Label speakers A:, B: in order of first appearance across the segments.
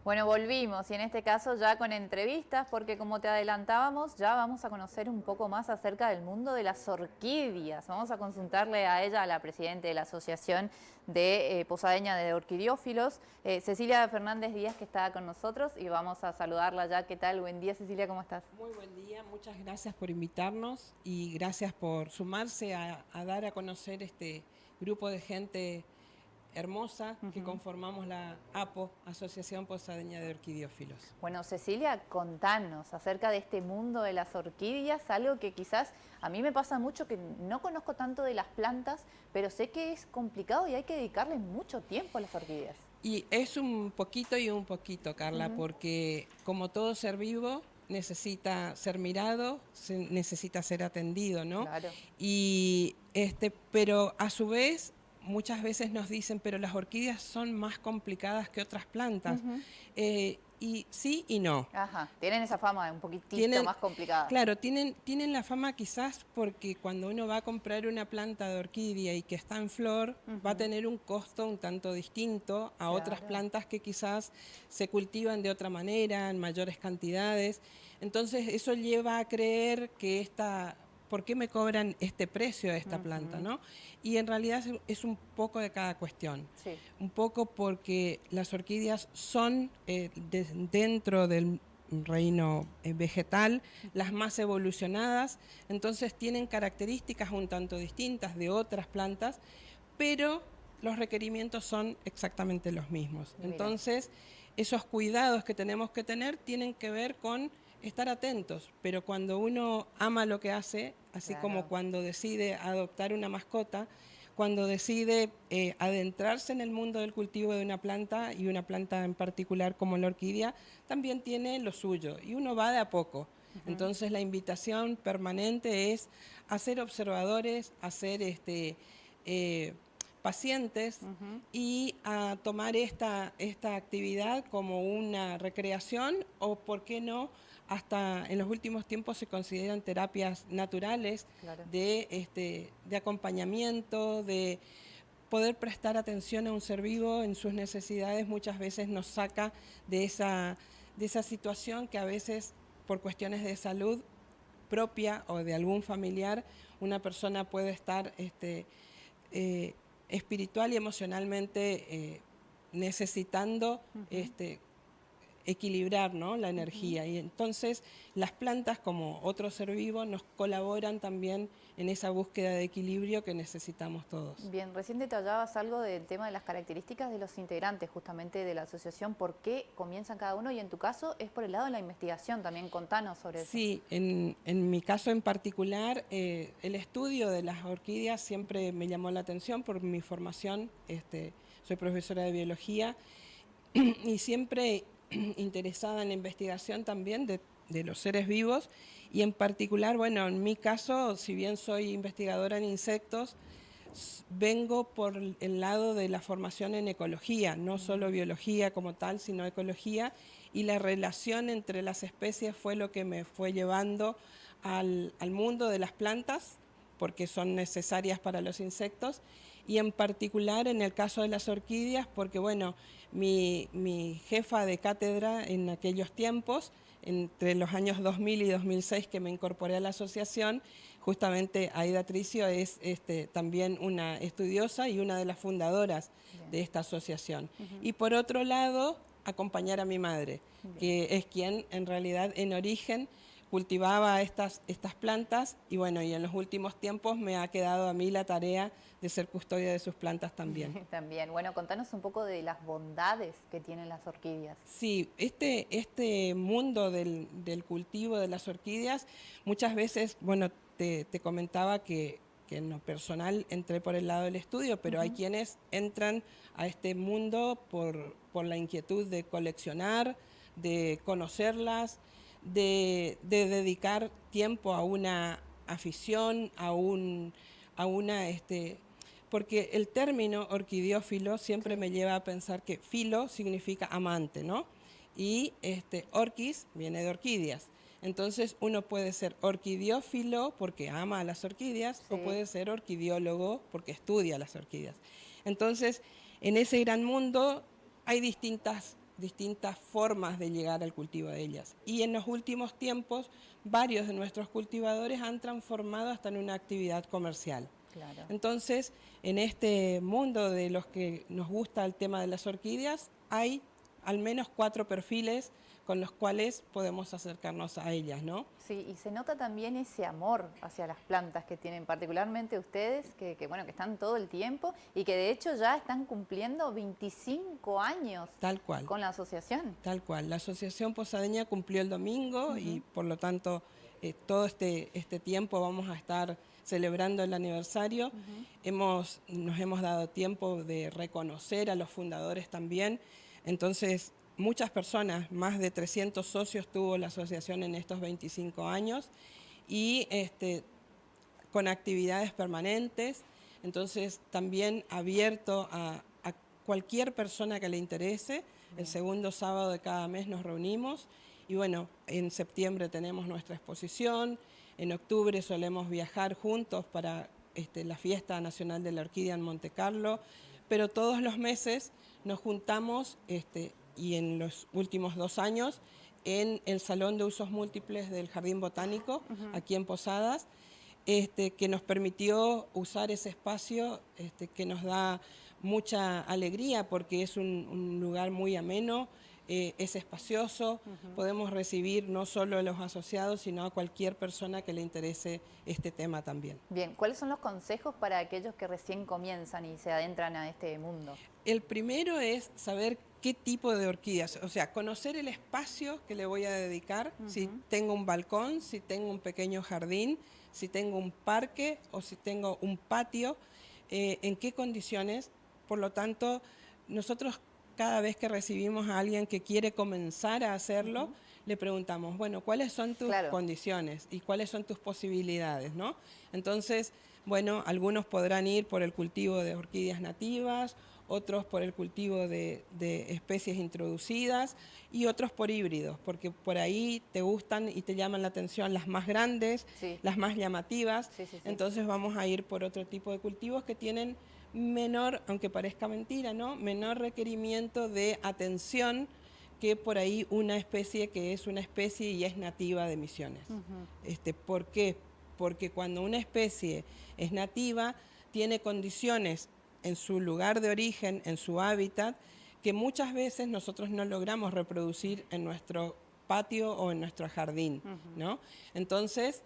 A: Bueno, volvimos y en este caso ya con entrevistas porque como te adelantábamos ya vamos a conocer un poco más acerca del mundo de las orquídeas. Vamos a consultarle a ella, a la presidenta de la Asociación de Posadeña de Orquidiófilos, Cecilia Fernández Díaz, que está con nosotros y vamos a saludarla ya. ¿Qué tal? Buen día, Cecilia, ¿cómo estás?
B: Muy buen día, muchas gracias por invitarnos y gracias por sumarse a dar a conocer este grupo de gente hermosa que conformamos la APO, Asociación Posadeña de Orquidiófilos.
A: Bueno, Cecilia, contanos acerca de este mundo de las orquídeas, algo que quizás a mí me pasa mucho, que no conozco tanto de las plantas, pero sé que es complicado y hay que dedicarle mucho tiempo a las orquídeas.
B: Y es un poquito y un poquito, Carla, porque como todo ser vivo necesita ser mirado, necesita ser atendido, ¿no?
A: Claro.
B: Y pero a su vez muchas veces nos dicen, pero las orquídeas son más complicadas que otras plantas. Y sí y no.
A: Ajá, tienen esa fama de un poquitito
B: Tienen,
A: más complicada.
B: claro, tienen la fama quizás porque cuando uno va a comprar una planta de orquídea y que está en flor, va a tener un costo un tanto distinto a otras
A: Claro.
B: plantas que quizás se cultivan de otra manera, en mayores cantidades. Entonces eso lleva a creer que ¿por qué me cobran este precio de esta planta, no? Y en realidad es un poco de cada cuestión.
A: Sí.
B: Un poco porque las orquídeas son dentro del reino vegetal, las más evolucionadas, entonces tienen características un tanto distintas de otras plantas, pero los requerimientos son exactamente los mismos.
A: Mira.
B: Entonces, esos cuidados que tenemos que tener tienen que ver con estar atentos, pero cuando uno ama lo que hace, así
A: Claro.
B: como cuando decide adoptar una mascota, cuando decide adentrarse en el mundo del cultivo de una planta, y una planta en particular como la orquídea, también tiene lo suyo, y uno va de a poco. Entonces la invitación permanente es a ser observadores, a ser pacientes y a tomar esta actividad como una recreación o, por qué no, hasta en los últimos tiempos se consideran terapias naturales.
A: Claro.
B: De acompañamiento, de poder prestar atención a un ser vivo en sus necesidades, muchas veces nos saca de esa situación que a veces por cuestiones de salud propia o de algún familiar, una persona puede estar espiritual y emocionalmente necesitando equilibrar, ¿no?, la energía. Y entonces las plantas, como otro ser vivo, nos colaboran también en esa búsqueda de equilibrio que necesitamos todos.
A: Bien, recién detallabas algo del tema de las características de los integrantes justamente de la asociación, por qué comienzan cada uno, y en tu caso es por el lado de la investigación también. Contanos sobre eso.
B: Sí, en mi caso en particular, el estudio de las orquídeas siempre me llamó la atención por mi formación. Soy profesora de biología y siempre interesada en la investigación también de los seres vivos, y en particular, bueno, en mi caso, si bien soy investigadora en insectos, vengo por el lado de la formación en ecología, no solo biología como tal, sino ecología, y la relación entre las especies fue lo que me fue llevando al mundo de las plantas, porque son necesarias para los insectos, y en particular en el caso de las orquídeas, porque bueno, mi jefa de cátedra en aquellos tiempos, entre los años 2000 y 2006 que me incorporé a la asociación, justamente Aida Tricio es también una estudiosa y una de las fundadoras de esta asociación. Y por otro lado, acompañar a mi madre, que es quien en realidad en origen cultivaba estas plantas, y bueno, y en los últimos tiempos me ha quedado a mí la tarea de ser custodia de sus plantas también.
A: También, bueno, contanos un poco de las bondades que tienen las orquídeas.
B: Sí, este mundo del cultivo de las orquídeas, muchas veces, bueno, te comentaba que en lo personal entré por el lado del estudio, pero hay quienes entran a este mundo por la inquietud de coleccionar, de conocerlas, de dedicar tiempo a una afición, a una porque el término orquidiófilo siempre me lleva a pensar que filo significa amante, ¿no? Y orquis viene de orquídeas. Entonces uno puede ser orquidiófilo porque ama a las orquídeas,
A: Sí.
B: o puede ser orquidiólogo porque estudia las orquídeas. Entonces, en ese gran mundo hay distintas distintas formas de llegar al cultivo de ellas. Y en los últimos tiempos, varios de nuestros cultivadores han transformado hasta en una actividad comercial.
A: Claro.
B: Entonces, en este mundo de los que nos gusta el tema de las orquídeas, hay al menos 4 perfiles con los cuales podemos acercarnos a ellas, ¿no?
A: Sí, y se nota también ese amor hacia las plantas que tienen, particularmente ustedes, bueno, que están todo el tiempo y que de hecho ya están cumpliendo 25 años.
B: Tal cual.
A: Con la asociación.
B: Tal cual. La Asociación Posadeña cumplió el domingo y por lo tanto todo este tiempo vamos a estar celebrando el aniversario. Nos hemos dado tiempo de reconocer a los fundadores también. Entonces, muchas personas, más de 300 socios tuvo la asociación en estos 25 años y con actividades permanentes. Entonces, también abierto a cualquier persona que le interese. El segundo sábado de cada mes nos reunimos y bueno, en septiembre tenemos nuestra exposición, en octubre solemos viajar juntos para la Fiesta Nacional de la Orquídea en Monte Carlo, pero todos los meses nos juntamos y en los últimos 2 años en el Salón de Usos Múltiples del Jardín Botánico, aquí en Posadas, que nos permitió usar ese espacio que nos da mucha alegría porque es un lugar muy ameno, es espacioso, podemos recibir no solo a los asociados, sino a cualquier persona que le interese este tema también.
A: Bien, ¿cuáles son los consejos para aquellos que recién comienzan y se adentran a este mundo?
B: El primero es saber qué tipo de orquídeas, o sea, conocer el espacio que le voy a dedicar, si tengo un balcón, si tengo un pequeño jardín, si tengo un parque o si tengo un patio, en qué condiciones. Por lo tanto, nosotros cada vez que recibimos a alguien que quiere comenzar a hacerlo, le preguntamos, bueno, ¿cuáles son tus condiciones y cuáles son tus posibilidades, ¿no? Entonces, bueno, algunos podrán ir por el cultivo de orquídeas nativas, otros por el cultivo de especies introducidas y otros por híbridos, porque por ahí te gustan y te llaman la atención las más grandes, las más llamativas, entonces vamos a ir por otro tipo de cultivos que tienen menor, aunque parezca mentira, ¿no? Menor requerimiento de atención que por ahí una especie que es una especie y es nativa de Misiones. ¿Por qué? Porque cuando una especie es nativa, tiene condiciones en su lugar de origen, en su hábitat, que muchas veces nosotros no logramos reproducir en nuestro patio o en nuestro jardín, ¿no? Entonces,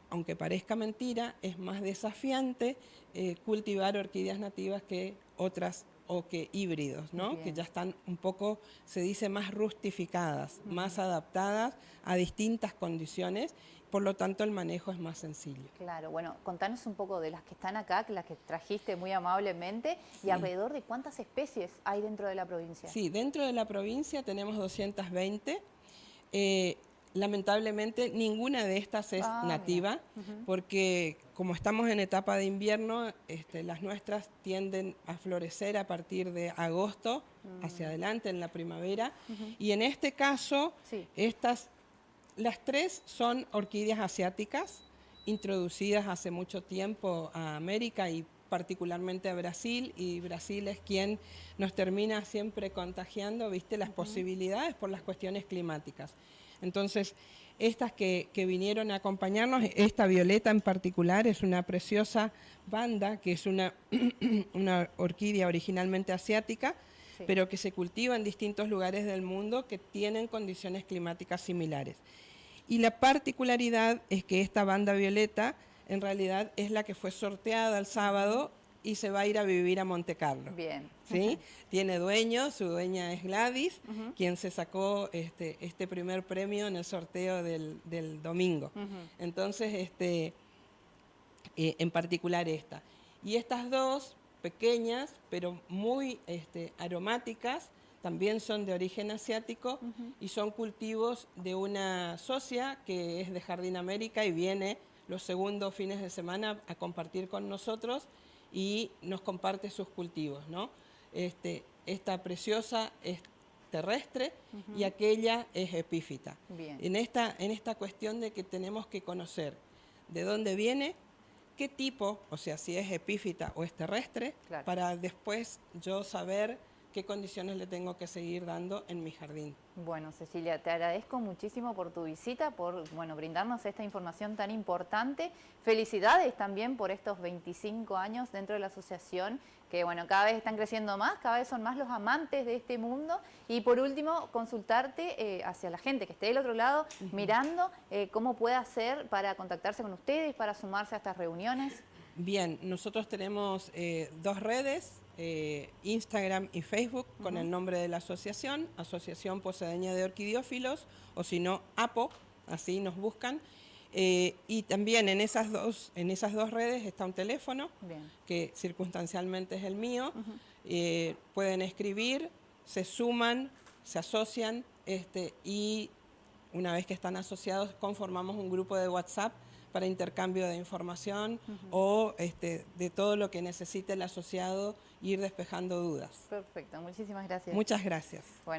B: aunque parezca mentira, es más desafiante cultivar orquídeas nativas que otras o que híbridos, ¿no? Que ya están un poco, se dice, más rustificadas, más adaptadas a distintas condiciones, por lo tanto el manejo es más sencillo.
A: Claro, bueno, contanos un poco de las que están acá, que las que trajiste muy amablemente, y alrededor de cuántas especies hay dentro de la provincia.
B: Sí, dentro de la provincia tenemos 220. Lamentablemente ninguna de estas es nativa, porque como estamos en etapa de invierno, las nuestras tienden a florecer a partir de agosto hacia adelante, en la primavera, y en este caso, las 3 son orquídeas asiáticas, introducidas hace mucho tiempo a América y particularmente a Brasil, y Brasil es quien nos termina siempre contagiando, ¿viste? Las posibilidades por las cuestiones climáticas. Entonces, estas que vinieron a acompañarnos, esta violeta en particular, es una preciosa banda, que es una orquídea originalmente asiática, pero que se cultiva en distintos lugares del mundo que tienen condiciones climáticas similares. Y la particularidad es que esta banda violeta en realidad es la que fue sorteada el sábado y se va a ir a vivir a Monte Carlo.
A: Bien.
B: ¿Sí? Tiene dueño, su dueña es Gladys, quien se sacó este primer premio en el sorteo del domingo. Entonces, en particular esta. Y estas 2 pequeñas, pero muy aromáticas, también son de origen asiático y son cultivos de una socia que es de Jardín América y viene los segundos fines de semana a compartir con nosotros y nos comparte sus cultivos, ¿no? Esta preciosa es terrestre y aquella es epífita.
A: Bien.
B: En esta cuestión de que tenemos que conocer de dónde viene, qué tipo, o sea, si es epífita o es terrestre, para después yo saber qué condiciones le tengo que seguir dando en mi jardín.
A: Bueno, Cecilia, te agradezco muchísimo por tu visita, por brindarnos esta información tan importante. Felicidades también por estos 25 años dentro de la asociación, que cada vez están creciendo más, cada vez son más los amantes de este mundo. Y por último, consultarte hacia la gente que esté del otro lado, mirando cómo puede hacer para contactarse con ustedes, para sumarse a estas reuniones.
B: Bien, nosotros tenemos 2 redes, Instagram y Facebook, con el nombre de la asociación, Asociación Posadeña de Orquidiófilos, o si no, APO, así nos buscan. Y también en esas dos redes está un teléfono, que circunstancialmente es el mío. Pueden escribir, se suman, se asocian, y una vez que están asociados conformamos un grupo de WhatsApp para intercambio de información o de todo lo que necesite el asociado, ir despejando dudas.
A: Perfecto, muchísimas gracias.
B: Muchas gracias.
A: Bueno.